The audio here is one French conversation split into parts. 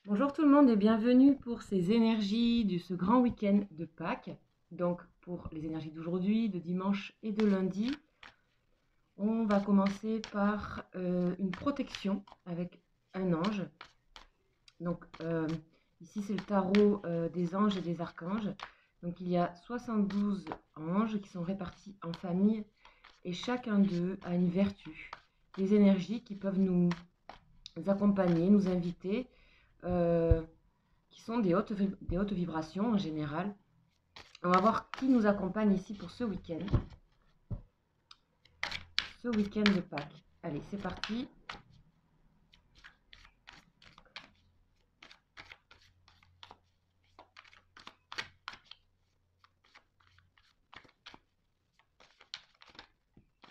Bonjour tout le monde et bienvenue pour ces énergies de ce grand week-end de Pâques. Donc pour les énergies d'aujourd'hui, de dimanche et de lundi, on va commencer par une protection avec un ange. Donc ici c'est le tarot des anges et des archanges. Donc il y a 72 anges qui sont répartis en famille et chacun d'eux a une vertu, des énergies qui peuvent nous accompagner, nous inviter. Qui sont des hautes vibrations en général. On va voir qui nous accompagne ici pour ce week-end. Ce week-end de Pâques. Allez, c'est parti.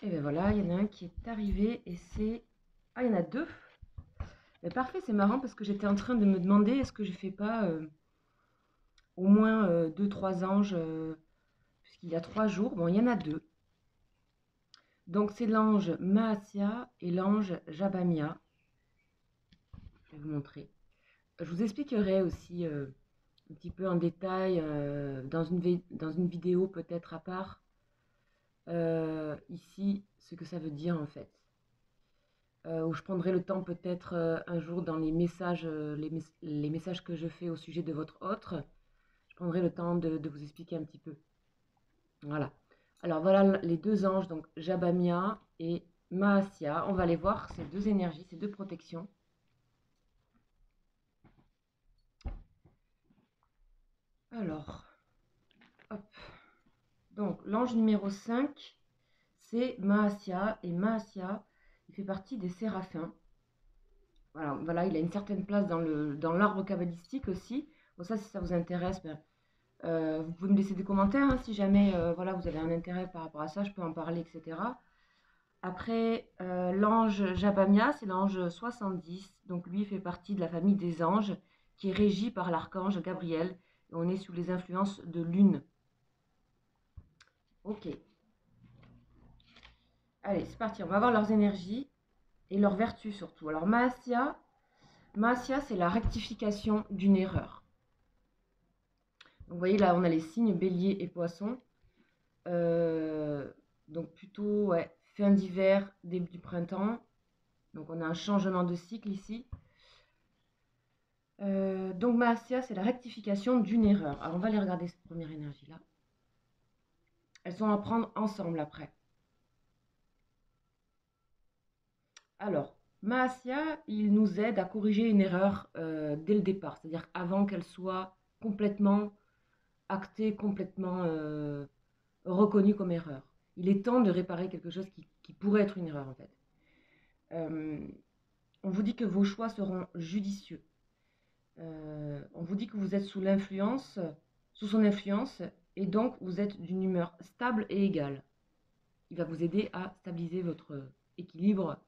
Et bien voilà, il y en a un qui est arrivé et c'est... Ah, il y en a deux. Mais parfait, c'est marrant parce que j'étais en train de me demander est-ce que je fais pas au moins 2-3 anges puisqu'il y a 3 jours. Bon, il y en a deux. Donc c'est l'ange Maasia et l'ange Jabamia. Je vais vous montrer. Je vous expliquerai aussi un petit peu en détail dans une vidéo peut-être à part ici ce que ça veut dire en fait. Où je prendrai le temps peut-être un jour dans les messages, les messages que je fais au sujet de votre autre, je prendrai le temps de vous expliquer un petit peu. Voilà. Alors voilà les deux anges, donc Jabamia et Maasia. On va aller voir ces deux énergies, ces deux protections. Alors, hop. Donc l'ange numéro 5, c'est Maasia. Et Maasia, il fait partie des séraphins. Voilà, il a une certaine place dans l'arbre kabbalistique aussi. Bon, ça, si ça vous intéresse, ben, vous pouvez me laisser des commentaires hein, si jamais voilà, vous avez un intérêt par rapport à ça, je peux en parler, etc. Après, l'ange Jabamia, c'est l'ange 70. Donc lui, il fait partie de la famille des anges qui est régi par l'archange Gabriel. Et on est sous les influences de lune. Ok. Allez, c'est parti. On va voir leurs énergies et leurs vertus surtout. Alors, Maasia, c'est la rectification d'une erreur. Donc, vous voyez, là, on a les signes bélier et poisson. Donc, plutôt ouais, fin d'hiver, début du printemps. Donc, on a un changement de cycle ici. Donc, Maasia, c'est la rectification d'une erreur. Alors, on va aller regarder cette première énergie-là. Elles sont à prendre ensemble après. Alors, Maasia, il nous aide à corriger une erreur dès le départ, c'est-à-dire avant qu'elle soit complètement actée, complètement reconnue comme erreur. Il est temps de réparer quelque chose qui pourrait être une erreur en fait. On vous dit que vos choix seront judicieux. On vous dit que vous êtes sous son influence, et donc vous êtes d'une humeur stable et égale. Il va vous aider à stabiliser votre équilibre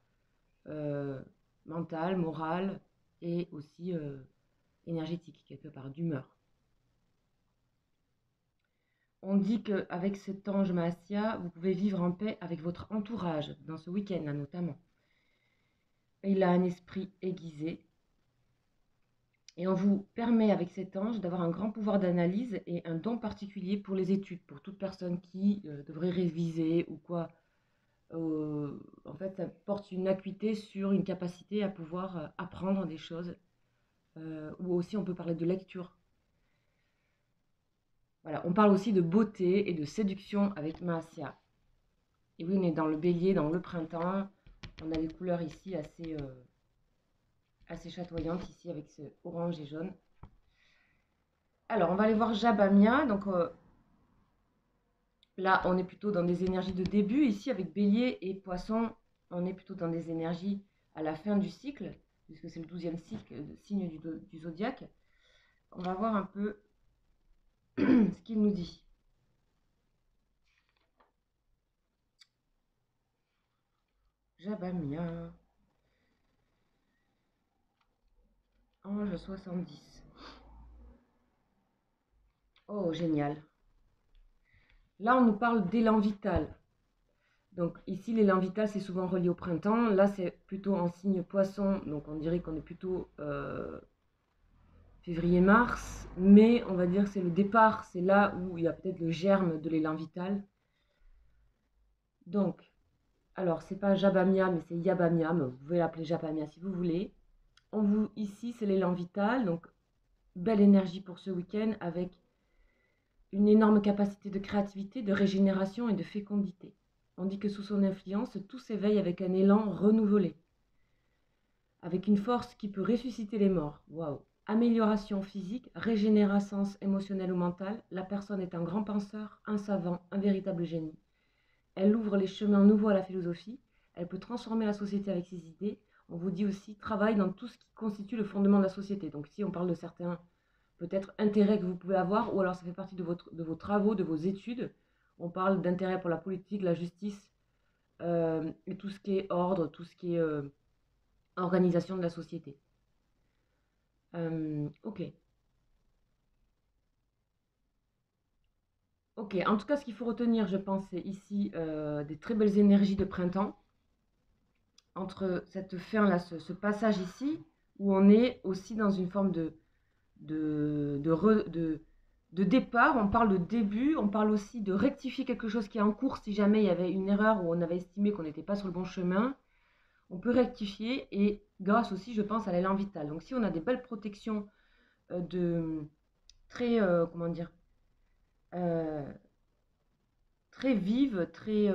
mental, moral et aussi énergétique, quelque part, d'humeur. On dit qu'avec cet ange Maasia, vous pouvez vivre en paix avec votre entourage, dans ce week-end là notamment. Il a un esprit aiguisé. Et on vous permet avec cet ange d'avoir un grand pouvoir d'analyse et un don particulier pour les études, pour toute personne qui devrait réviser ou quoi. En fait, ça porte une acuité sur une capacité à pouvoir apprendre des choses. Ou aussi on peut parler de lecture. Voilà, on parle aussi de beauté et de séduction avec Maasia. Et oui, on est dans le bélier, dans le printemps. On a des couleurs ici assez chatoyantes, ici avec ce orange et jaune. Alors, on va aller voir Jabamia. Donc là, on est plutôt dans des énergies de début. Ici, avec bélier et poisson, on est plutôt dans des énergies à la fin du cycle, puisque c'est le 12e signe du zodiaque. On va voir un peu ce qu'il nous dit. Jabamia. Ange 70. Oh, génial. Là, on nous parle d'élan vital. Donc ici, l'élan vital, c'est souvent relié au printemps. Là, c'est plutôt en signe poisson. Donc on dirait qu'on est plutôt février-mars, mais on va dire que c'est le départ, c'est là où il y a peut-être le germe de l'élan vital. Donc, alors c'est pas Jabamia, mais c'est Yabamia, mais vous pouvez l'appeler Jabamia si vous voulez. Ici, c'est l'élan vital, donc belle énergie pour ce week-end avec une énorme capacité de créativité, de régénération et de fécondité. On dit que sous son influence, tout s'éveille avec un élan renouvelé, avec une force qui peut ressusciter les morts. Waouh! Amélioration physique, régénérescence émotionnelle ou mentale, la personne est un grand penseur, un savant, un véritable génie. Elle ouvre les chemins nouveaux à la philosophie, elle peut transformer la société avec ses idées. On vous dit aussi, travaille dans tout ce qui constitue le fondement de la société. Donc ici, on parle de certains, peut-être, intérêts que vous pouvez avoir, ou alors ça fait partie de vos travaux, de vos études. On parle d'intérêt pour la politique, la justice, et tout ce qui est ordre, tout ce qui est organisation de la société. Ok. Ok, en tout cas, ce qu'il faut retenir, je pense, c'est ici des très belles énergies de printemps. Entre cette fin-là, ce passage ici, où on est aussi dans une forme de départ, on parle de début, on parle aussi de rectifier quelque chose qui est en cours si jamais il y avait une erreur ou on avait estimé qu'on n'était pas sur le bon chemin. On peut rectifier et grâce aussi, je pense, à l'élan vital. Donc si on a des belles protections de très, comment dire, euh, très vives, très,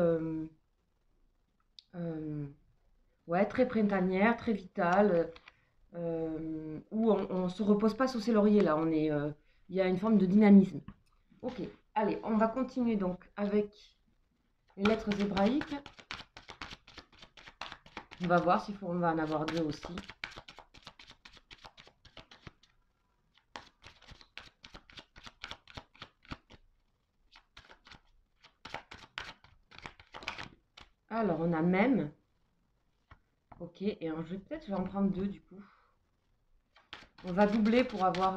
ouais, très printanières, très vitales, où on ne se repose pas sous ses lauriers là, il y a une forme de dynamisme. Ok, allez, on va continuer donc avec les lettres hébraïques. On va voir s'il faut, on va en avoir deux aussi. Alors, on a même. Ok, et je vais en prendre deux du coup. On va doubler pour avoir...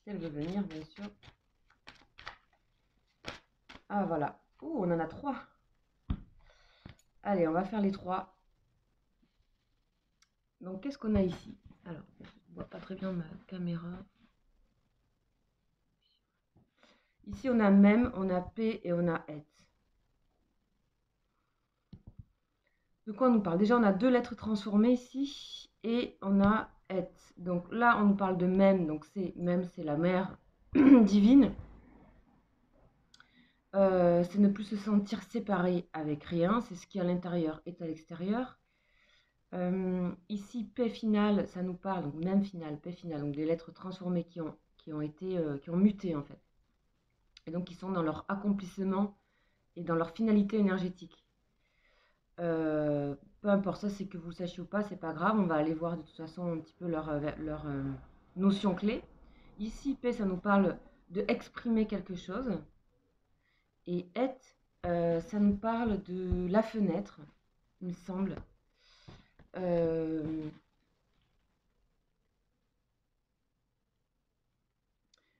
si elle veut venir, bien sûr. Ah, voilà. Ouh, on en a trois. Allez, on va faire les trois. Donc, qu'est-ce qu'on a ici? Alors, je ne vois pas très bien ma caméra. Ici, on a même, on a P et on a et. De quoi on nous parle? Déjà, on a deux lettres transformées ici et on a et. Donc là, on nous parle de même. Donc même, c'est la mère divine. C'est ne plus se sentir séparé avec rien. C'est ce qui à l'intérieur est à l'extérieur. Ici, P final, ça nous parle, donc même final, P final, donc des lettres transformées qui ont muté en fait. Et donc qui sont dans leur accomplissement et dans leur finalité énergétique. Peu importe, ça c'est que vous le sachiez ou pas, c'est pas grave, on va aller voir de toute façon un petit peu leur notion clé. Ici, P, ça nous parle de exprimer quelque chose. Et et, ça nous parle de la fenêtre, il me semble.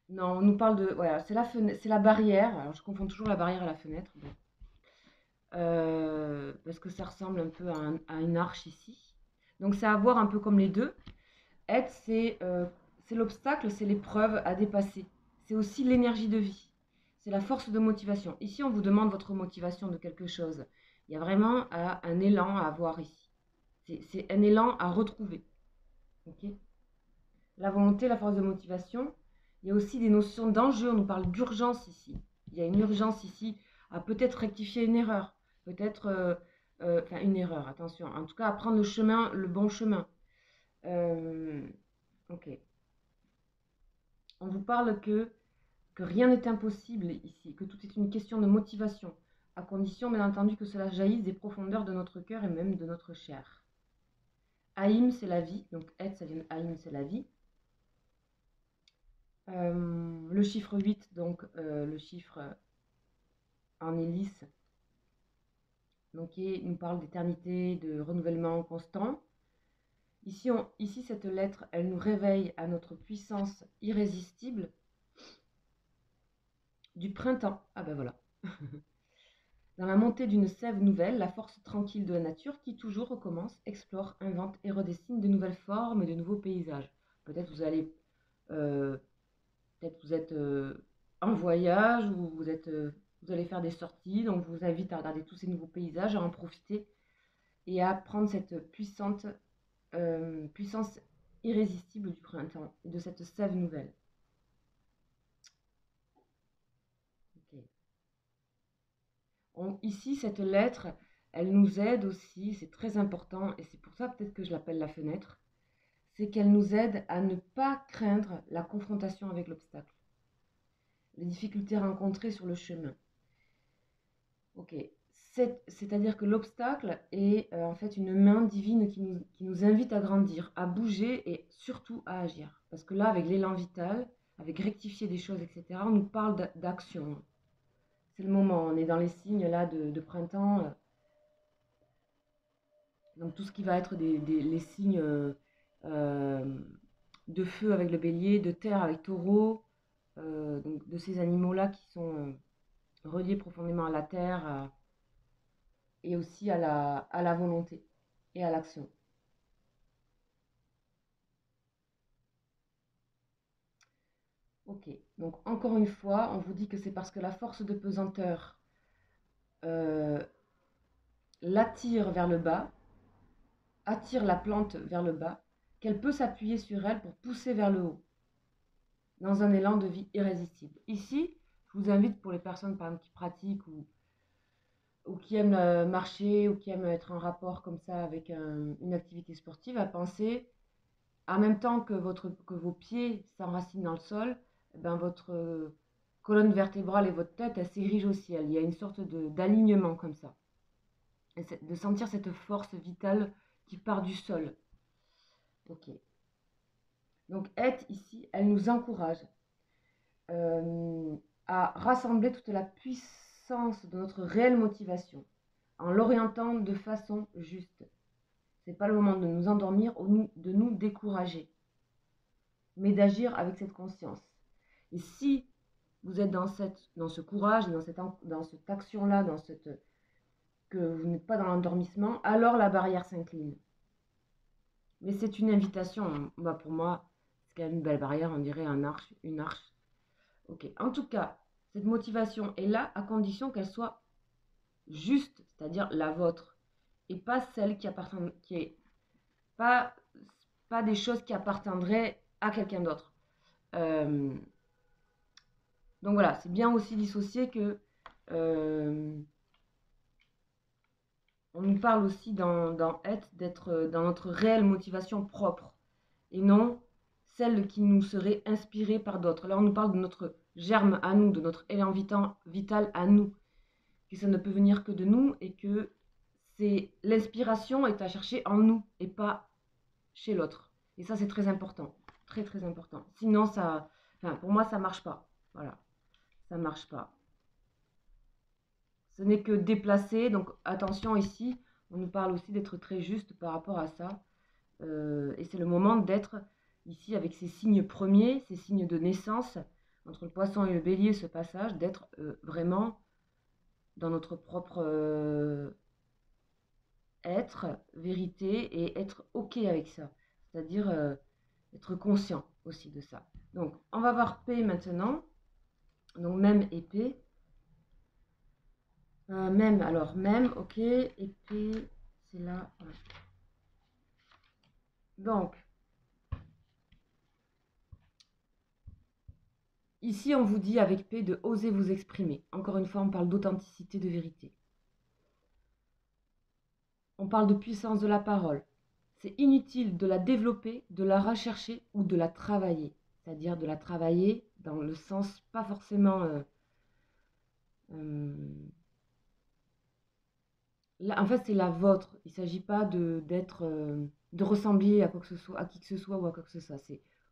Non, on nous parle de... Voilà, c'est la barrière. Alors, je confonds toujours la barrière et la fenêtre. Bon. Parce que ça ressemble un peu à une arche ici. Donc, c'est à voir un peu comme les deux. Être, c'est l'obstacle, c'est l'épreuve à dépasser. C'est aussi l'énergie de vie. C'est la force de motivation. Ici, on vous demande votre motivation de quelque chose. Il y a vraiment un élan à avoir ici. C'est un élan à retrouver. Ok. La volonté, la force de motivation. Il y a aussi des notions d'enjeu. On nous parle d'urgence ici. Il y a une urgence ici à peut-être rectifier une erreur. Peut-être, enfin une erreur, attention. En tout cas, à prendre le bon chemin. Ok. On vous parle que rien n'est impossible ici, que tout est une question de motivation, à condition bien entendu que cela jaillisse des profondeurs de notre cœur et même de notre chair. Haïm, c'est la vie, donc et, ça vient de Haïm, c'est la vie. Le chiffre 8, donc le chiffre en hélice, donc qui nous parle d'éternité, de renouvellement constant. Ici, cette lettre, elle nous réveille à notre puissance irrésistible du printemps. Ah ben voilà. Dans la montée d'une sève nouvelle, la force tranquille de la nature qui toujours recommence, explore, invente et redessine de nouvelles formes et de nouveaux paysages. Peut-être vous allez, euh, peut-être vous êtes en voyage ou vous allez faire des sorties, donc je vous invite à regarder tous ces nouveaux paysages, à en profiter et à prendre cette puissance irrésistible du printemps et de cette sève nouvelle. Okay. Ici, cette lettre, elle nous aide aussi, c'est très important, et c'est pour ça peut-être que je l'appelle la fenêtre, c'est qu'elle nous aide à ne pas craindre la confrontation avec l'obstacle, les difficultés rencontrées sur le chemin. Ok, c'est-à-dire que l'obstacle est en fait une main divine qui nous invite à grandir, à bouger et surtout à agir. Parce que là, avec l'élan vital, avec rectifier des choses, etc., on nous parle d'action. C'est le moment, on est dans les signes là de printemps. Donc tout ce qui va être les signes de feu avec le bélier, de terre avec taureau, donc de ces animaux-là qui sont reliés profondément à la terre et aussi à la volonté et à l'action. Ok, donc encore une fois, on vous dit que c'est parce que la force de pesanteur euh, l'attire vers le bas, attire la plante vers le bas, qu'elle peut s'appuyer sur elle pour pousser vers le haut, dans un élan de vie irrésistible. Ici, je vous invite pour les personnes par exemple, qui pratiquent ou qui aiment marcher ou qui aiment être en rapport comme ça avec une activité sportive, à penser en même temps que vos pieds s'enracinent dans le sol, eh ben votre colonne vertébrale et votre tête, elle s'érige au ciel. Il y a une sorte d'alignement comme ça. Et de sentir cette force vitale qui part du sol. Ok. Donc, être ici, elle nous encourage à rassembler toute la puissance de notre réelle motivation en l'orientant de façon juste. Ce n'est pas le moment de nous endormir ou de nous décourager, mais d'agir avec cette conscience. Et si vous êtes dans ce courage, dans cette action-là, que vous n'êtes pas dans l'endormissement, alors la barrière s'incline. Mais c'est une invitation. Bah pour moi, c'est quand même une belle barrière, on dirait une arche. Ok. En tout cas, cette motivation est là à condition qu'elle soit juste, c'est-à-dire la vôtre, et pas celle qui est pas des choses qui appartiendraient à quelqu'un d'autre. Donc voilà, c'est bien aussi dissocier que on nous parle aussi dans être d'être dans notre réelle motivation propre et non celle qui nous serait inspirée par d'autres. Là, on nous parle de notre germe à nous, de notre élan vital à nous, que ça ne peut venir que de nous et que l'inspiration est à chercher en nous et pas chez l'autre. Et ça, c'est très important, très très important. Sinon, pour moi, ça marche pas. Voilà, ça marche pas. Ce n'est que déplacé, donc attention ici, on nous parle aussi d'être très juste par rapport à ça. Et c'est le moment d'être ici avec ces signes premiers, ces signes de naissance, entre le poisson et le bélier, ce passage, d'être vraiment dans notre propre être, vérité, et être OK avec ça. C'est-à-dire être conscient aussi de ça. Donc, on va voir P maintenant. Donc, même et P. Même, ok, et P, c'est là. Voilà. Donc, ici, on vous dit avec P de oser vous exprimer. Encore une fois, on parle d'authenticité, de vérité. On parle de puissance de la parole. C'est inutile de la développer, de la rechercher ou de la travailler. C'est-à-dire de la travailler dans le sens pas forcément... là, en fait, c'est la vôtre. Il ne s'agit pas de ressembler à quoi que ce soit, à qui que ce soit ou à quoi que ce soit.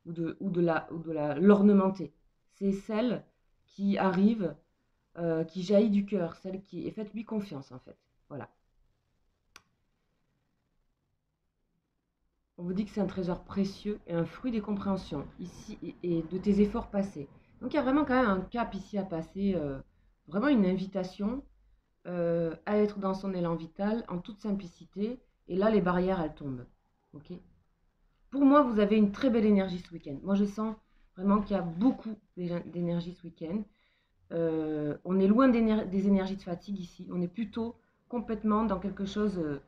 Ou de l'ornementer. C'est celle qui arrive, qui jaillit du cœur, celle qui est faites-lui confiance en fait. Voilà. On vous dit que c'est un trésor précieux et un fruit des compréhensions ici et de tes efforts passés. Donc il y a vraiment quand même un cap ici à passer, vraiment une invitation à être dans son élan vital en toute simplicité. Et là, les barrières, elles tombent. Ok. Pour moi, vous avez une très belle énergie ce week-end. Moi, je sens vraiment qu'il y a beaucoup d'énergie ce week-end. On est loin des énergies de fatigue ici. On est plutôt complètement dans quelque chose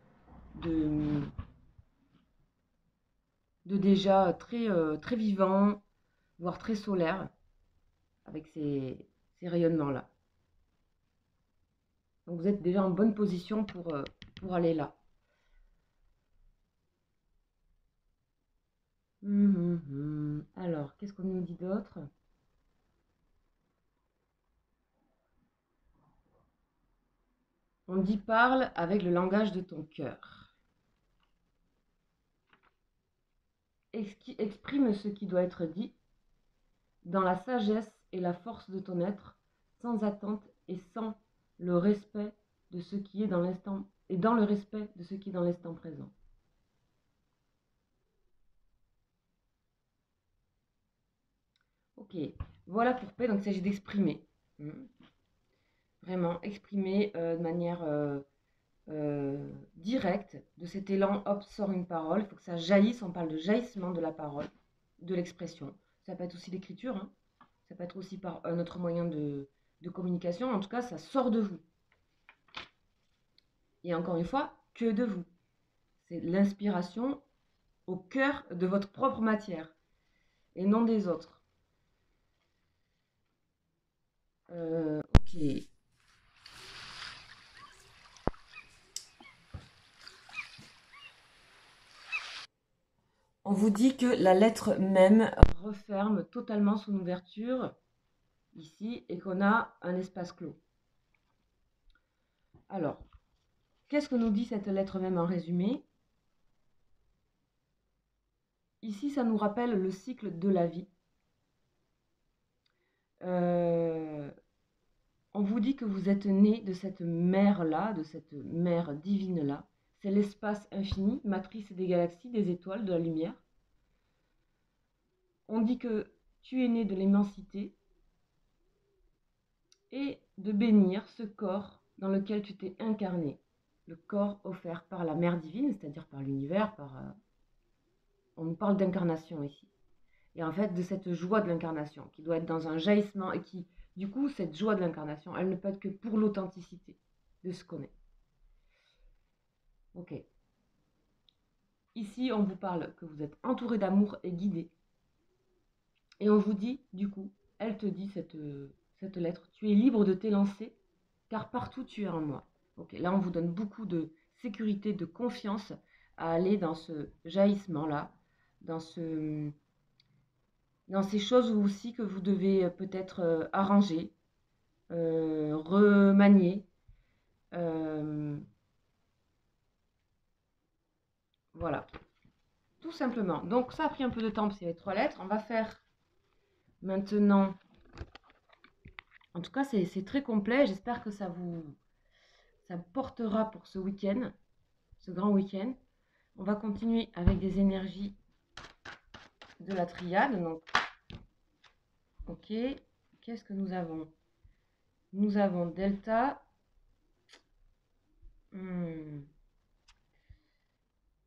de, de déjà très, très vivant, voire très solaire, avec ces rayonnements-là. Donc vous êtes déjà en bonne position pour aller là. Alors, qu'est-ce qu'on nous dit d'autre? On dit parle avec le langage de ton cœur. Exprime ce qui doit être dit dans la sagesse et la force de ton être, sans attente et sans le respect de ce qui est dans l'instant et dans le respect de ce qui est dans l'instant présent. Ok, voilà pour paix, donc il s'agit d'exprimer. Vraiment, exprimer de manière directe de cet élan, hop, sort une parole, il faut que ça jaillisse, on parle de jaillissement de la parole, de l'expression. Ça peut être aussi l'écriture, hein. Ça peut être aussi par un autre moyen de communication, en tout cas ça sort de vous. Et encore une fois, que de vous. C'est l'inspiration au cœur de votre propre matière et non des autres. Ok. On vous dit que la lettre même referme totalement son ouverture ici et qu'on a un espace clos. Alors, qu'est-ce que nous dit cette lettre même en résumé? Ici, ça nous rappelle le cycle de la vie. On vous dit que vous êtes né de cette mère-là, de cette mère divine-là. C'est l'espace infini, matrice des galaxies, des étoiles, de la lumière. On dit que tu es né de l'immensité et de bénir ce corps dans lequel tu t'es incarné. Le corps offert par la mère divine, c'est-à-dire par l'univers, on nous parle d'incarnation ici. Et en fait, de cette joie de l'incarnation, qui doit être dans un jaillissement, et qui, du coup, cette joie de l'incarnation, elle ne peut être que pour l'authenticité de ce qu'on est. Ok. Ici, on vous parle que vous êtes entouré d'amour et guidé. Et on vous dit, du coup, elle te dit, cette lettre, tu es libre de t'élancer, car partout tu es en moi. Ok, là, on vous donne beaucoup de sécurité, de confiance à aller dans ce jaillissement-là, dans ces choses aussi que vous devez peut-être arranger, remanier. Voilà, tout simplement. Donc ça a pris un peu de temps parce qu'il y avait 3 lettres. On va faire maintenant, en tout cas c'est très complet. J'espère que ça portera pour ce week-end, ce grand week-end. On va continuer avec des énergies de la triade. Donc, ok, qu'est-ce que nous avons? Nous avons Delta,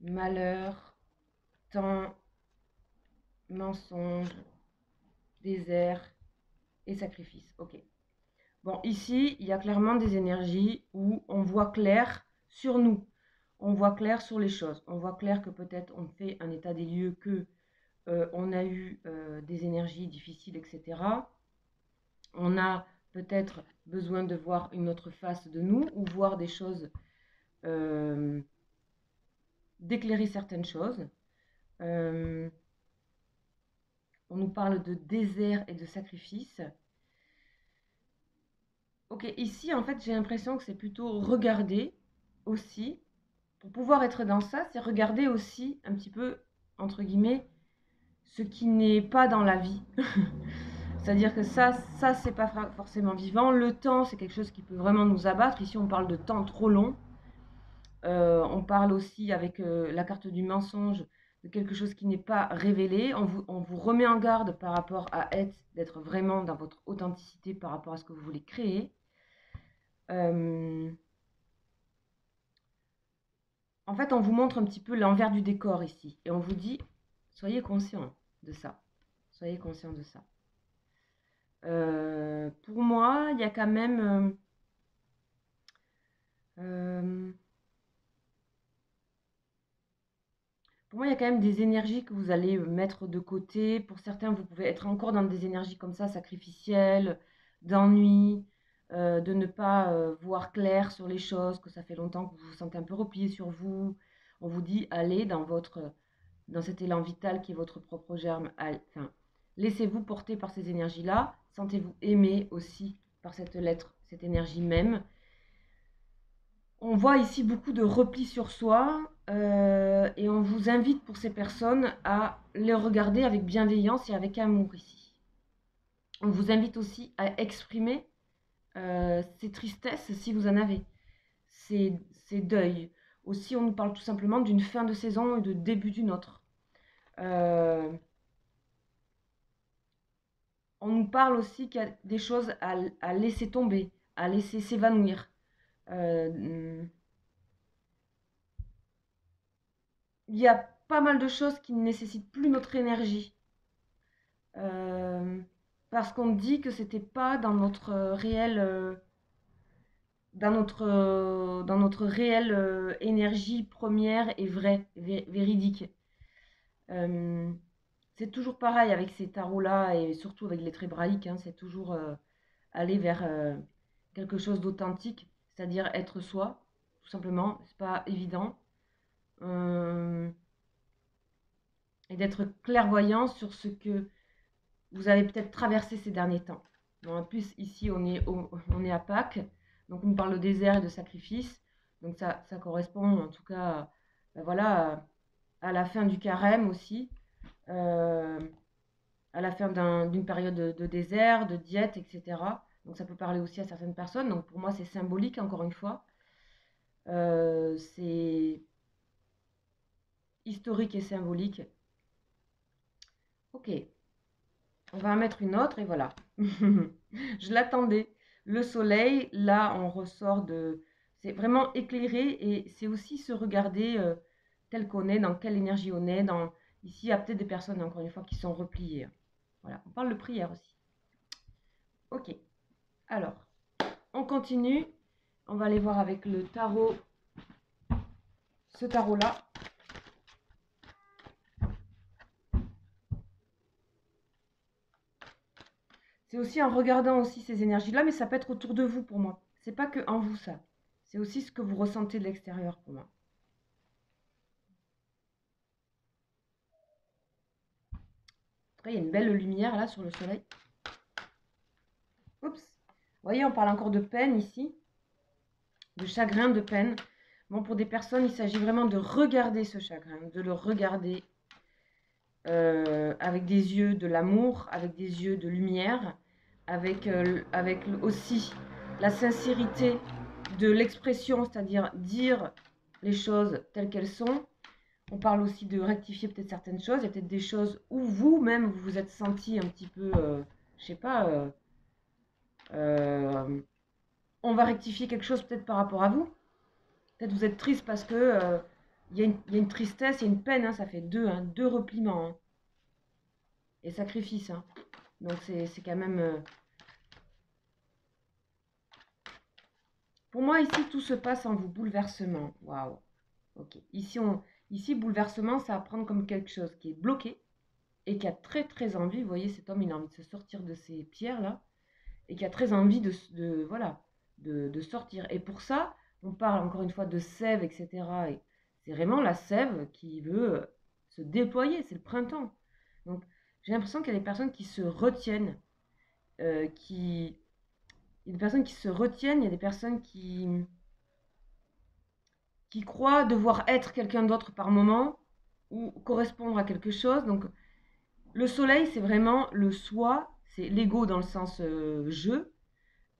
malheur, temps, mensonge, désert et sacrifice. Ok. Bon, ici, il y a clairement des énergies où on voit clair sur nous. On voit clair sur les choses. On voit clair que peut-être on fait un état des lieux, que on a eu des énergies difficiles, etc. On a peut-être besoin de voir une autre face de nous ou voir des choses, d'éclairer certaines choses. On nous parle de désert et de sacrifice. Ok, ici, en fait, j'ai l'impression que c'est plutôt regarder aussi. Pour pouvoir être dans ça, c'est regarder aussi un petit peu, entre guillemets, ce qui n'est pas dans la vie. C'est-à-dire que ça c'est pas forcément vivant. Le temps, c'est quelque chose qui peut vraiment nous abattre. Ici, on parle de temps trop long. On parle aussi avec la carte du mensonge de quelque chose qui n'est pas révélé. On vous remet en garde par rapport à d'être vraiment dans votre authenticité par rapport à ce que vous voulez créer. En fait, on vous montre un petit peu l'envers du décor ici. Et on vous dit, soyez conscient de ça. Soyez conscient de ça. Pour moi, il y a quand même... pour moi, il y a quand même des énergies que vous allez mettre de côté. Pour certains, vous pouvez être encore dans des énergies comme ça, sacrificielles, d'ennui, de ne pas voir clair sur les choses, que ça fait longtemps que vous vous sentez un peu replié sur vous. On vous dit, allez dans cet élan vital qui est votre propre germe. Enfin, laissez-vous porter par ces énergies-là. Sentez-vous aimé aussi par cette lettre, cette énergie même. On voit ici beaucoup de repli sur soi et on vous invite pour ces personnes à les regarder avec bienveillance et avec amour ici. On vous invite aussi à exprimer ces tristesses si vous en avez, ces deuils. Aussi, on nous parle tout simplement d'une fin de saison et de début d'une autre. On nous parle aussi qu'il y a des choses à laisser tomber, à laisser s'évanouir. Il y a pas mal de choses qui ne nécessitent plus notre énergie. Parce qu'on dit que c'était pas dans notre réel... dans notre réelle énergie première et vraie, véridique. C'est toujours pareil avec ces tarots-là et surtout avec les lettres hébraïques, hein, c'est toujours aller vers quelque chose d'authentique, c'est-à-dire être soi, tout simplement, c'est pas évident. Et d'être clairvoyant sur ce que vous avez peut-être traversé ces derniers temps. Bon, en plus, ici, on est à Pâques, donc on nous parle de désert et de sacrifice. Donc ça correspond en tout cas ben voilà, à la fin du carême aussi, à la fin d'une période de désert, de diète, etc. Donc ça peut parler aussi à certaines personnes. Donc pour moi, c'est symbolique, encore une fois. C'est historique et symbolique. Ok, on va en mettre une autre et voilà. Je l'attendais. Le soleil, là, on ressort de... C'est vraiment éclairé et c'est aussi se regarder tel qu'on est, dans quelle énergie on est. Ici, il y a peut-être des personnes, encore une fois, qui sont repliées. Voilà, on parle de prière aussi. Ok, alors, on continue. On va aller voir avec le tarot, ce tarot-là. C'est aussi en regardant aussi ces énergies-là, mais ça peut être autour de vous pour moi. C'est pas que en vous ça. C'est aussi ce que vous ressentez de l'extérieur pour moi. Après, il y a une belle lumière là sur le soleil. Oups. Vous voyez, on parle encore de peine ici. De chagrin, de peine. Bon, pour des personnes, il s'agit vraiment de regarder ce chagrin, de le regarder avec des yeux de l'amour, avec des yeux de lumière, avec aussi la sincérité de l'expression, c'est-à-dire dire les choses telles qu'elles sont. On parle aussi de rectifier peut-être certaines choses. Il y a peut-être des choses où vous-même, vous vous êtes senti un petit peu, je sais pas, on va rectifier quelque chose peut-être par rapport à vous. Peut-être vous êtes triste parce que y a une tristesse, il y a une peine, hein, ça fait deux repliements. Hein, et sacrifice. Hein. Donc c'est quand même... Pour moi, ici, tout se passe en vous. Bouleversement. Waouh. Ok. Ici, bouleversement, ça va prendre comme quelque chose qui est bloqué et qui a très très envie. Vous voyez, cet homme, il a envie de se sortir de ces pierres-là et qui a très envie voilà, de sortir. Et pour ça, on parle encore une fois de sève, etc. Et c'est vraiment la sève qui veut se déployer. C'est le printemps. Donc, j'ai l'impression qu'il y a des personnes qui se retiennent, il y a des personnes qui se retiennent, il y a des personnes qui croient devoir être quelqu'un d'autre par moment ou correspondre à quelque chose. Donc, le soleil, c'est vraiment le soi, c'est l'ego dans le sens je.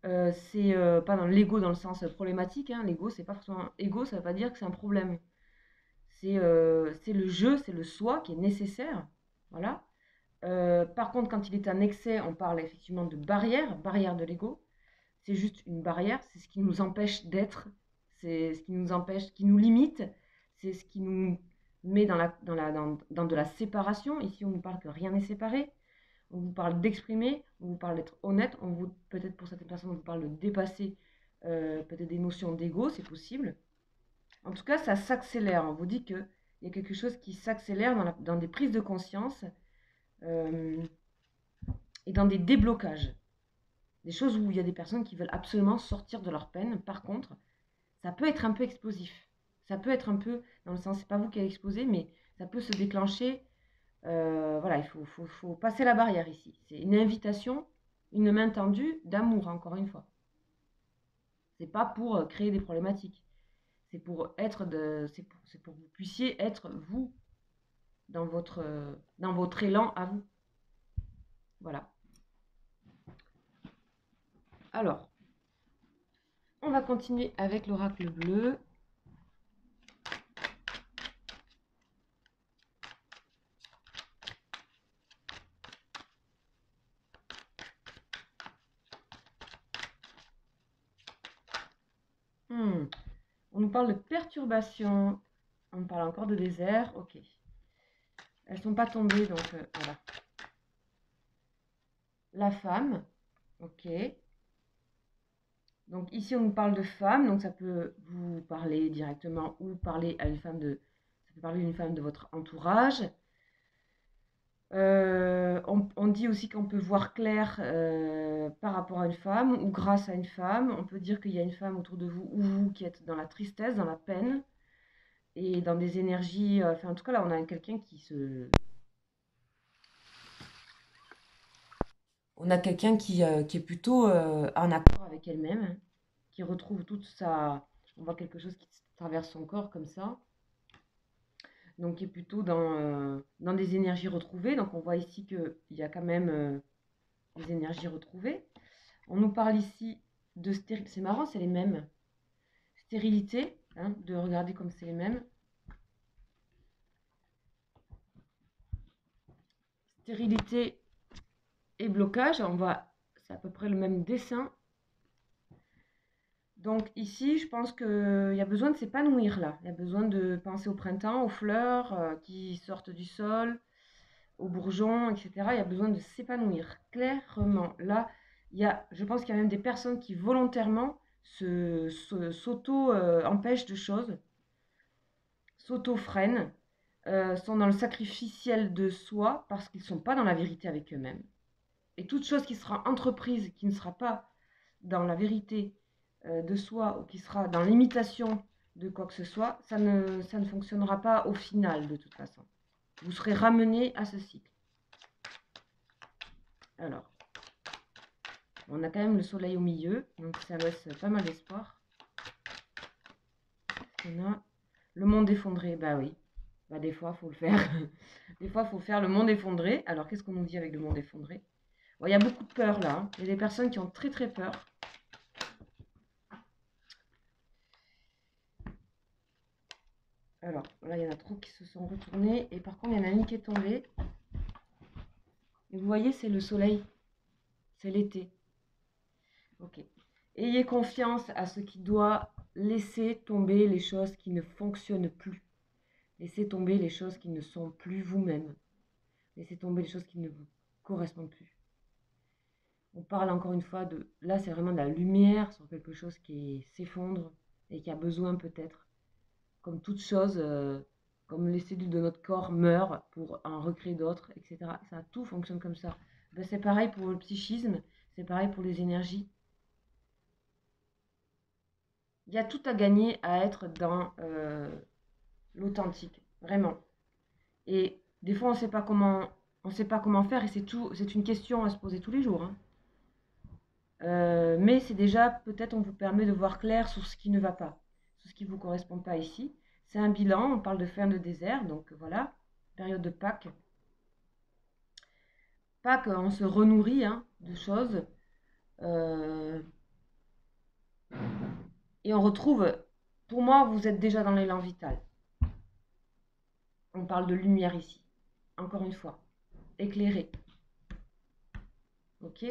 C'est pas dans l'ego dans le sens problématique. Hein. L'ego, c'est pas forcément ego, ça veut pas dire que c'est un problème. c'est le jeu, c'est le soi qui est nécessaire. Voilà. Par contre, quand il est en excès, on parle effectivement de barrière de l'ego. C'est juste une barrière, c'est ce qui nous empêche d'être, c'est ce qui nous empêche, qui nous limite, c'est ce qui nous met dans de la séparation. Ici, on nous parle que rien n'est séparé. On vous parle d'exprimer, on vous parle d'être honnête, peut-être pour certaines personnes, on vous parle de dépasser peut-être des notions d'ego, c'est possible. En tout cas, ça s'accélère. On vous dit qu'il y a quelque chose qui s'accélère dans des prises de conscience euh, et dans des déblocages. Des choses où il y a des personnes qui veulent absolument sortir de leur peine. Par contre, ça peut être un peu explosif. Ça peut être un peu, dans le sens, c'est pas vous qui allez exploser, mais ça peut se déclencher. Voilà, il faut passer la barrière ici. C'est une invitation, une main tendue d'amour, encore une fois. C'est pas pour créer des problématiques. C'est pour c'est pour que vous puissiez être vous dans votre élan à vous. Voilà. Alors, on va continuer avec l'oracle bleu. On nous parle de perturbation. On parle encore de désert. Ok. Elles ne sont pas tombées, donc voilà. La femme. Ok. Donc ici, on nous parle de femme. Donc ça peut vous parler directement ou parler à une femme de... Ça peut parler d'une femme de votre entourage. On dit aussi qu'on peut voir clair par rapport à une femme ou grâce à une femme. On peut dire qu'il y a une femme autour de vous ou vous qui êtes dans la tristesse, dans la peine et dans des énergies. Enfin, en tout cas, là, on a quelqu'un qui se. On a quelqu'un qui est plutôt en accord avec elle-même, hein, qui retrouve toute sa. On voit quelque chose qui traverse son corps comme ça. Donc, qui est plutôt dans des énergies retrouvées. Donc, on voit ici qu'il y a quand même des énergies retrouvées. On nous parle ici de stérilité. C'est marrant, c'est les mêmes. Stérilité, hein, de regarder comme c'est les mêmes. Stérilité et blocage, c'est à peu près le même dessin. Donc ici, je pense qu'il y a besoin de s'épanouir là. Il y a besoin de penser au printemps, aux fleurs qui sortent du sol, aux bourgeons, etc. Il y a besoin de s'épanouir clairement. Là, je pense qu'il y a même des personnes qui volontairement s'auto-empêchent de choses, s'auto-freinent, sont dans le sacrificiel de soi parce qu'ils ne sont pas dans la vérité avec eux-mêmes. Et toute chose qui sera entreprise, qui ne sera pas dans la vérité de soi ou qui sera dans l'imitation de quoi que ce soit, ça ne fonctionnera pas au final de toute façon. Vous serez ramené à ce cycle. Alors, on a quand même le soleil au milieu, donc ça laisse pas mal d'espoir. On a le monde effondré, bah oui, bah des fois il faut le faire. Des fois il faut faire le monde effondré. Alors qu'est-ce qu'on nous dit avec le monde effondré? Bon, il y a beaucoup de peur là, hein. Il y a des personnes qui ont très très peur. Alors là il y en a trop qui se sont retournés et par contre il y en a une qui est tombée. Et vous voyez, c'est le soleil, c'est l'été. Ok. Ayez confiance à ce qui doit laisser tomber les choses qui ne fonctionnent plus. Laissez tomber les choses qui ne sont plus vous-même. Laissez tomber les choses qui ne vous correspondent plus. On parle encore une fois de... Là, c'est vraiment de la lumière sur quelque chose qui s'effondre et qui a besoin peut-être, comme toute chose, comme les cellules de notre corps meurent pour en recréer d'autres, etc. Ça, tout fonctionne comme ça. Ben, c'est pareil pour le psychisme, c'est pareil pour les énergies. Il y a tout à gagner à être dans l'authentique, vraiment. Et des fois, on sait pas comment faire et c'est une question à se poser tous les jours, hein. Mais c'est déjà, peut-être on vous permet de voir clair sur ce qui ne va pas, sur ce qui ne vous correspond pas ici. C'est un bilan, on parle de fin de désert, donc voilà, période de Pâques. Pâques, on se renourrit hein, de choses. Et on retrouve, pour moi, vous êtes déjà dans l'élan vital. On parle de lumière ici. Encore une fois. Éclairée. Ok?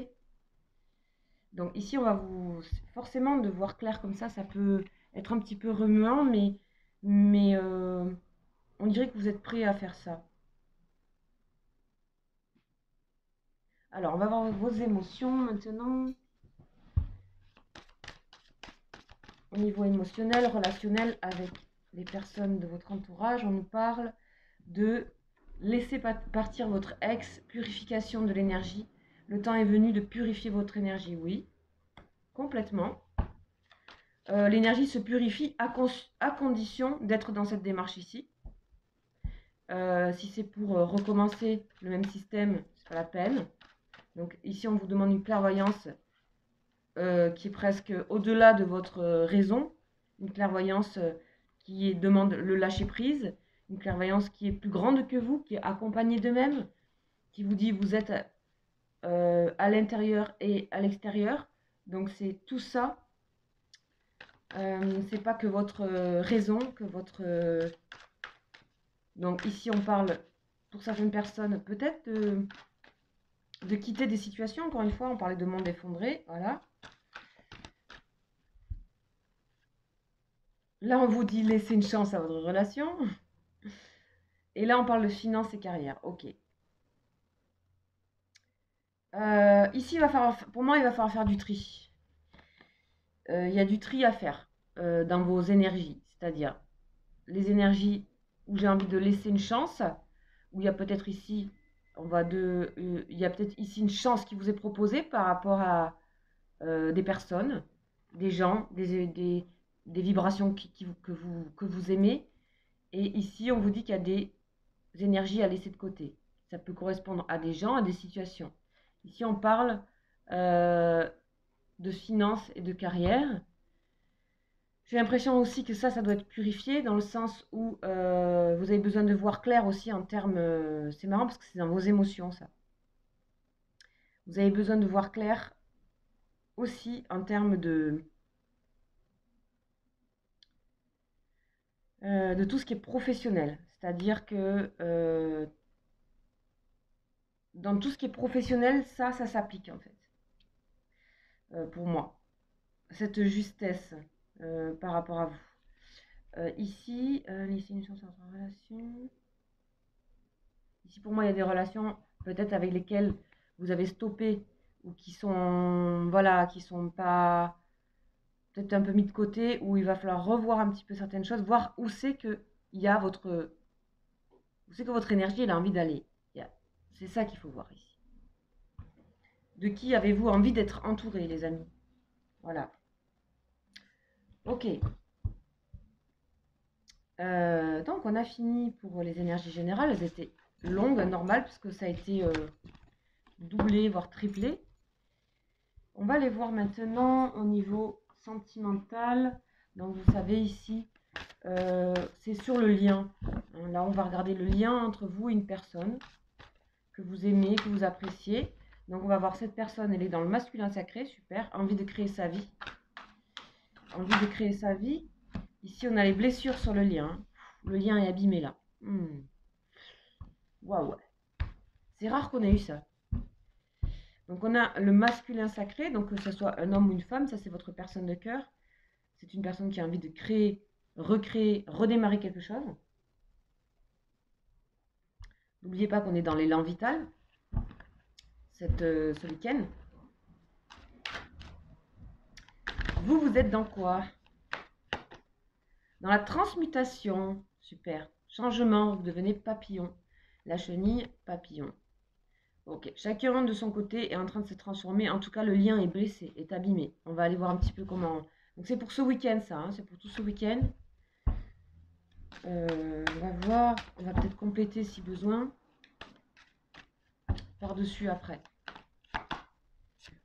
Donc ici, on va vous... Forcément, de voir clair comme ça peut être un petit peu remuant, mais on dirait que vous êtes prêt à faire ça. Alors, on va voir vos émotions maintenant. Au niveau émotionnel, relationnel avec les personnes de votre entourage, on nous parle de laisser partir votre ex, purification de l'énergie. Le temps est venu de purifier votre énergie, oui, complètement. L'énergie se purifie à condition d'être dans cette démarche ici. Si c'est pour recommencer le même système, c'est pas la peine. Donc ici, on vous demande une clairvoyance qui est presque au-delà de votre raison, une clairvoyance qui demande le lâcher-prise, une clairvoyance qui est plus grande que vous, qui est accompagnée d'eux-mêmes, qui vous dit vous êtes à l'intérieur et à l'extérieur. Donc c'est tout ça. C'est pas que votre raison, que votre... Donc ici on parle, pour certaines personnes, peut-être de quitter des situations. Encore une fois, on parlait de monde effondré, voilà. Là, on vous dit laissez une chance à votre relation. Et là, on parle de finances et carrière. Ok. Ici, il va falloir, pour moi, il va falloir faire du tri. Il y a du tri à faire dans vos énergies. C'est-à-dire les énergies où j'ai envie de laisser une chance, où il y a peut-être ici, il y a peut-être ici une chance qui vous est proposée par rapport à des personnes, des gens, des vibrations que vous aimez. Et ici, on vous dit qu'il y a des énergies à laisser de côté. Ça peut correspondre à des gens, à des situations. Ici, on parle de finances et de carrière. J'ai l'impression aussi que ça doit être purifié dans le sens où vous avez besoin de voir clair aussi en termes... c'est marrant parce que c'est dans vos émotions, ça. Vous avez besoin de voir clair aussi en termes de tout ce qui est professionnel. C'est-à-dire que dans tout ce qui est professionnel, ça s'applique en fait, pour moi. Cette justesse par rapport à vous. Ici, laisser une chance à votre relation. Ici, pour moi, il y a des relations peut-être avec lesquelles vous avez stoppé ou qui sont, voilà, qui sont pas peut-être un peu mis de côté, où il va falloir revoir un petit peu certaines choses, voir où c'est que il y a votre, où c'est que votre énergie elle a envie d'aller. C'est ça qu'il faut voir ici. De qui avez-vous envie d'être entouré, les amis? Voilà. Ok. Donc on a fini pour les énergies générales. Elles étaient longues, normales, puisque ça a été doublé, voire triplé. On va les voir maintenant au niveau sentimental. Donc vous savez ici, c'est sur le lien. Là on va regarder le lien entre vous et une personne que vous aimez, que vous appréciez. Donc on va voir cette personne, elle est dans le masculin sacré, super, envie de créer sa vie. Envie de créer sa vie. Ici on a les blessures sur le lien. Le lien est abîmé là. Waouh. C'est rare qu'on ait eu ça. Donc on a le masculin sacré, donc que ce soit un homme ou une femme, ça c'est votre personne de cœur. C'est une personne qui a envie de créer, recréer, redémarrer quelque chose. N'oubliez pas qu'on est dans l'élan vital ce week-end. Vous êtes dans quoi? Dans la transmutation. Super. Changement, vous devenez papillon. La chenille, papillon. Ok, chacun de son côté est en train de se transformer. En tout cas, le lien est blessé, est abîmé. On va aller voir un petit peu comment... Donc c'est pour ce week-end ça, hein, c'est pour tout ce week-end. On va voir, on va peut-être compléter si besoin. Par-dessus après.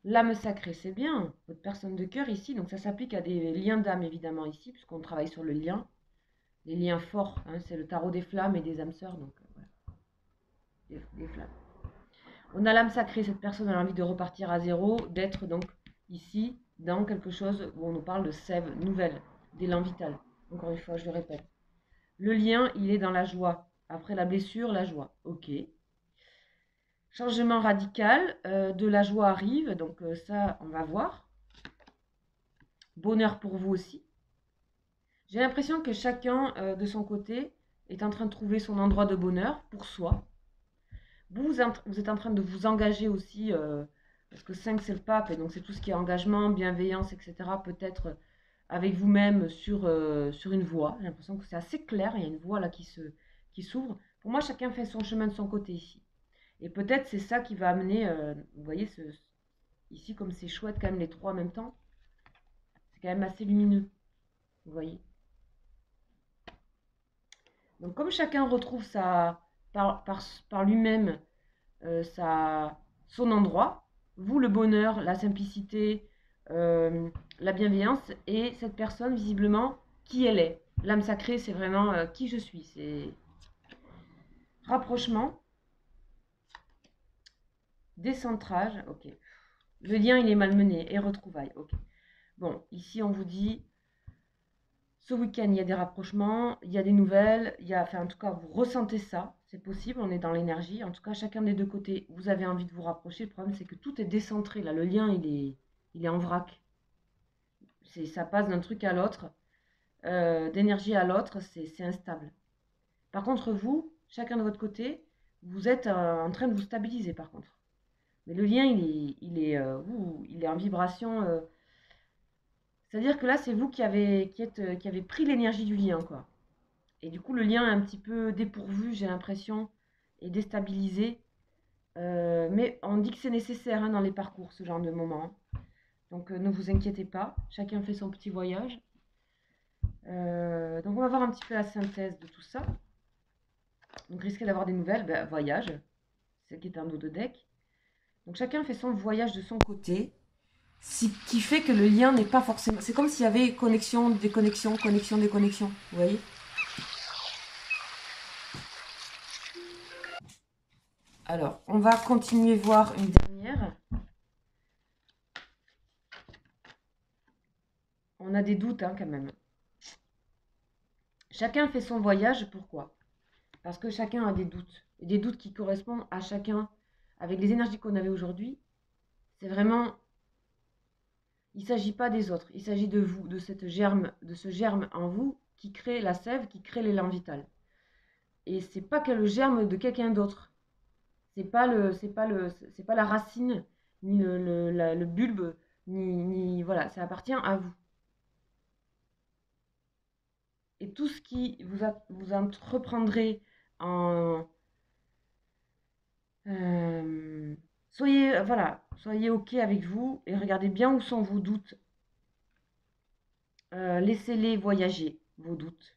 L'âme sacrée, c'est bien. Votre personne de cœur ici, donc ça s'applique à des liens d'âme évidemment ici, puisqu'on travaille sur le lien. Les liens forts, hein, c'est le tarot des flammes et des âmes sœurs, donc voilà. Des flammes. On a l'âme sacrée, cette personne a envie de repartir à zéro, d'être donc ici dans quelque chose où on nous parle de sève nouvelle, d'élan vital. Encore une fois, je le répète. Le lien, il est dans la joie. Après la blessure, la joie. Ok. Changement radical, de la joie arrive, donc ça, on va voir. Bonheur pour vous aussi. J'ai l'impression que chacun, de son côté, est en train de trouver son endroit de bonheur pour soi. Vous êtes en train de vous engager aussi, parce que 5 c'est le pape, et donc c'est tout ce qui est engagement, bienveillance, etc. Peut-être avec vous-même sur une voie. J'ai l'impression que c'est assez clair, il y a une voie là qui s'ouvre. Pour moi, chacun fait son chemin de son côté ici. Et peut-être c'est ça qui va amener, vous voyez, ici comme c'est chouette quand même les trois en même temps, c'est quand même assez lumineux, vous voyez. Donc comme chacun retrouve par lui-même son endroit, vous le bonheur, la simplicité, la bienveillance, et cette personne visiblement qui elle est. L'âme sacrée, c'est vraiment qui je suis. C'est rapprochement, décentrage, ok. Le lien il est malmené et retrouvailles, ok. Bon, ici on vous dit ce week-end, il y a des rapprochements, il y a des nouvelles, enfin en tout cas, vous ressentez ça, c'est possible, on est dans l'énergie. En tout cas, chacun des deux côtés, vous avez envie de vous rapprocher. Le problème, c'est que tout est décentré, là, le lien, il est en vrac. Ça passe d'un truc à l'autre, d'énergie à l'autre, c'est instable. Par contre, vous, chacun de votre côté, vous êtes en train de vous stabiliser, par contre. Mais le lien, il est en vibration. C'est-à-dire que là, c'est vous qui avez pris l'énergie du lien, quoi. Et du coup, le lien est un petit peu dépourvu, j'ai l'impression, et déstabilisé. Mais on dit que c'est nécessaire hein, dans les parcours, ce genre de moment. Donc ne vous inquiétez pas, chacun fait son petit voyage. Donc on va voir un petit peu la synthèse de tout ça. Donc risquer d'avoir des nouvelles, ben, voyage, c'est qui est un dos de deck. Donc chacun fait son voyage de son côté, ce qui fait que le lien n'est pas forcément... C'est comme s'il y avait connexion, déconnexion, connexion, déconnexion, vous voyez. Alors, on va continuer voir une dernière. On a des doutes hein, quand même. Chacun fait son voyage, pourquoi? Parce que chacun a des doutes. Et des doutes qui correspondent à chacun. Avec les énergies qu'on avait aujourd'hui, c'est vraiment... Il ne s'agit pas des autres, il s'agit de vous, de ce germe en vous qui crée la sève, qui crée l'élan vital. Et c'est pas que le germe de quelqu'un d'autre. C'est pas la racine, ni le bulbe, voilà, ça appartient à vous. Et tout ce qui vous entreprendrez en soyez ok avec vous et regardez bien où sont vos doutes. Laissez-les voyager, vos doutes.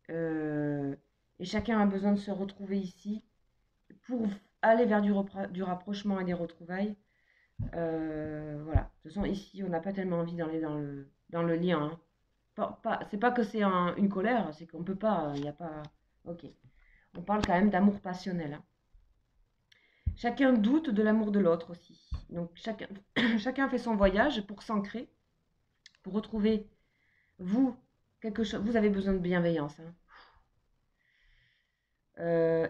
Et chacun a besoin de se retrouver ici pour aller vers du rapprochement et des retrouvailles. Voilà. De toute façon, ici, on n'a pas tellement envie d'aller dans le lien. Hein. C'est pas que c'est une colère, c'est qu'on peut pas. Il n'y a pas. Ok. On parle quand même d'amour passionnel. Hein. Chacun doute de l'amour de l'autre aussi. Donc chacun fait son voyage pour s'ancrer, pour retrouver vous quelque chose. Vous avez besoin de bienveillance. Hein.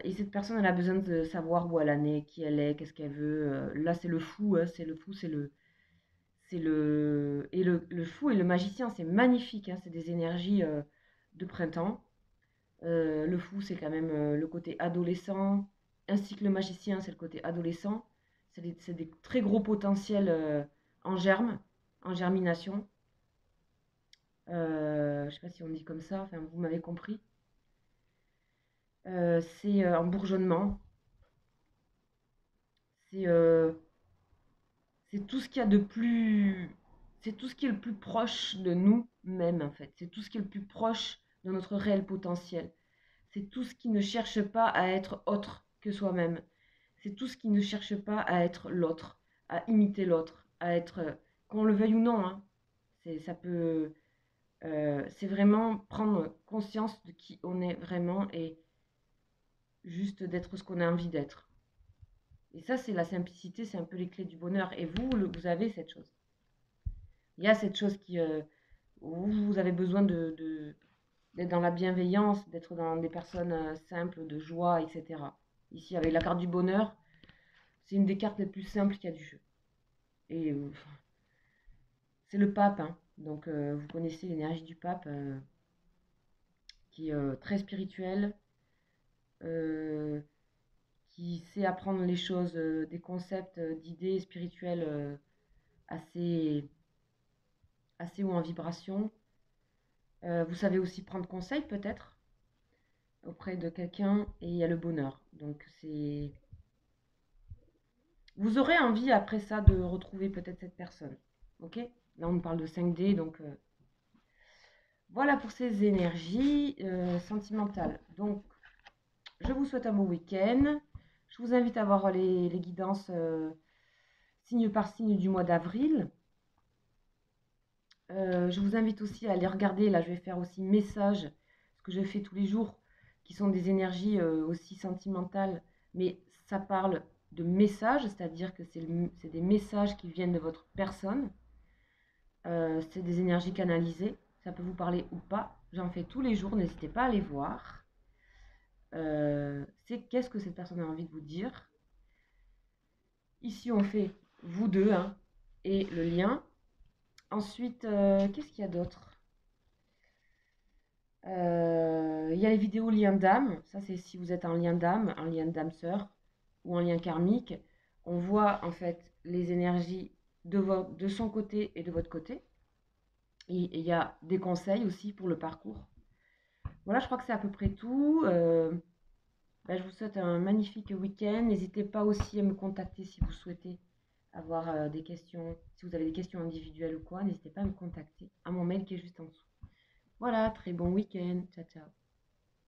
Et cette personne, elle a besoin de savoir où elle en est, qui elle est, qu'est-ce qu'elle veut. Là, c'est le fou, hein, c'est le fou, le fou et le magicien, c'est magnifique. Hein, c'est des énergies de printemps. Le fou, c'est quand même le côté adolescent, ainsi que le magicien, c'est le côté adolescent. C'est des très gros potentiels en germe, en germination. Je ne sais pas si on dit comme ça, enfin vous m'avez compris. C'est un bourgeonnement. C'est tout ce qu'il y a de plus... C'est tout ce qui est le plus proche de nous-mêmes, en fait. C'est tout ce qui est le plus proche de notre réel potentiel. C'est tout ce qui ne cherche pas à être autre que soi-même. C'est tout ce qui ne cherche pas à être l'autre, à imiter l'autre, à être... qu'on le veuille ou non, hein. C'est vraiment prendre conscience de qui on est vraiment et juste d'être ce qu'on a envie d'être. Et ça, c'est la simplicité, c'est un peu les clés du bonheur. Et vous avez cette chose. Il y a cette chose où vous avez besoin d'être dans la bienveillance, d'être dans des personnes simples, de joie, etc. Ici, avec la carte du bonheur, c'est une des cartes les plus simples qu'il y a du jeu. Et c'est le pape, hein. Donc vous connaissez l'énergie du pape, qui est très spirituelle, euh, qui sait apprendre les choses, des concepts, d'idées spirituelles assez, assez haut en vibration. Vous savez aussi prendre conseil peut-être auprès de quelqu'un et il y a le bonheur. Donc c'est... Vous aurez envie après ça de retrouver peut-être cette personne. Ok? Là on parle de 5D, donc voilà pour ces énergies sentimentales. Donc je vous souhaite un bon week-end. Je vous invite à voir les guidances signe par signe du mois d'avril. Je vous invite aussi à aller regarder, là je vais faire aussi messages, ce que je fais tous les jours, qui sont des énergies aussi sentimentales, mais ça parle de messages, c'est-à-dire que c'est des messages qui viennent de votre personne, c'est des énergies canalisées, ça peut vous parler ou pas, j'en fais tous les jours, n'hésitez pas à les voir. C'est qu'est-ce que cette personne a envie de vous dire. Ici on fait vous deux, hein, et le lien. Ensuite, qu'est-ce qu'il y a d'autre? Il y a les vidéos lien d'âme, ça c'est si vous êtes en lien d'âme sœur ou en lien karmique. On voit en fait les énergies de son côté et de votre côté. Et il y a des conseils aussi pour le parcours. Voilà, je crois que c'est à peu près tout. Je vous souhaite un magnifique week-end. N'hésitez pas aussi à me contacter si vous souhaitez avoir des questions. Si vous avez des questions individuelles ou quoi, n'hésitez pas à me contacter à mon mail qui est juste en dessous. Voilà, très bon week-end. Ciao, ciao.